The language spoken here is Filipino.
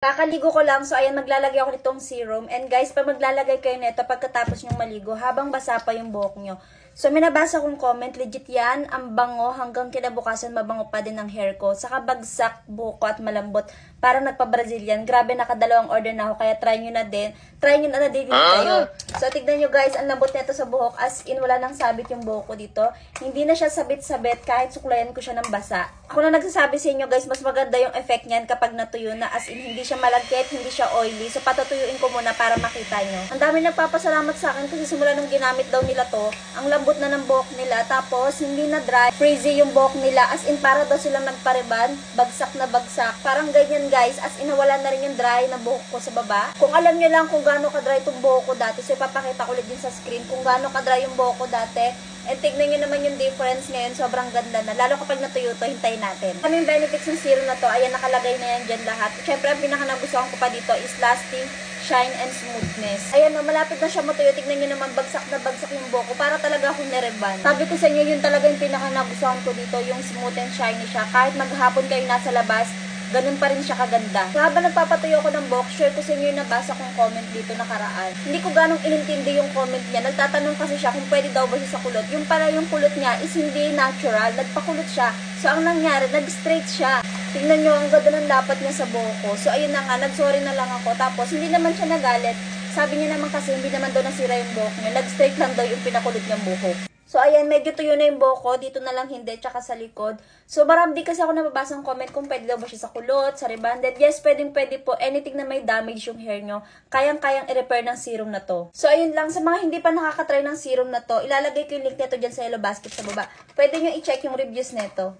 Kakaligo ko lang, so ayan, maglalagay ako nitong serum. And guys, pag maglalagay kayo nito, pagkatapos nyong maligo, habang basa pa yung buhok nyo. So, may nabasa kong comment, legit yan, ang bango, hanggang kinabukasan mabango pa din ang hair ko. Saka bagsak, buhok ko at malambot, parang nagpa-Brazilian. Grabe, nakadalawang order na ako, kaya try nyo na din. Try nyo na din kayo. So, tignan nyo guys, ang lambot nito sa buhok, as in, wala nang sabit yung buhok ko dito. Hindi na siya sabit-sabit, kahit suklayan ko siya ng basa. Ako na nagsasabi sa inyo guys, mas maganda yung effect niyan kapag natuyo na, as in, hindi siya malagkit, hindi siya oily. So, patutuyuin ko muna para makita nyo. Ang dami nagpapasalamat sa akin kasi simula nung ginamit daw nila to, ang lambot na ng buhok nila, tapos hindi na dry, frizzy yung buhok nila, as in para daw silang nagpariban, bagsak na bagsak. Parang ganyan guys, as in nawala na rin yung dry na buhok ko sa baba. Kung alam nyo lang kung gaano ka-dry itong buhok ko dati, so ipapakita ko ulit din sa screen kung gaano ka-dry yung buhok ko dati. And tignan nyo naman yung difference ngayon, sobrang ganda na. Lalo kapag natuyo to, hintayin natin. Kaming benefits ng serum na to, ayan, nakalagay na yan dyan lahat. Siyempre, ang pinaka-nagustuhan ko pa dito is lasting shine and smoothness. Ayan, no, malapit na siya matuyo. Tignan nyo naman, bagsak na bagsak yung buhok ko. Para talaga akong nireban. Sabi ko sa inyo, yun talaga yung pinaka-nagustuhan ko dito, yung smooth and shiny siya. Kahit maghapon kayo nasa labas, ganun pa rin siya kaganda. So, habang nagpapatuyo ko ng buhok, share ko sa inyo yung nabasa kong comment dito nakaraan. Hindi ko ganong inintindi yung comment niya. Nagtatanong kasi siya kung pwede daw ba siya sa kulot. Yung pala yung kulot niya is hindi natural. Nagpakulot siya. So, ang nangyari, nag-straight siya. Tingnan nyo, ang ganda ng dapat niya sa buhok ko. So, ayun na nga, nag-sorry na lang ako. Tapos, hindi naman siya nagalit. Sabi niya naman kasi, hindi naman daw nasira yung buhok niya. Nag-straight lang daw yung pinakulot niyang buhok. So, ayan, medyo tuyo na yung buhok ko. Dito na lang hindi, tsaka sa likod. So, marami kasi ako nababasang comment kung pwede daw ba siya sa kulot, sa rebonded. Yes, pwede po. Anything na may damage yung hair nyo, kayang-kayang i-repair ng serum na to. So, ayun lang. Sa mga hindi pa nakakatry ng serum na to, ilalagay ko yung link nito dyan sa yellow basket sa baba. Pwede nyo i-check yung reviews nito.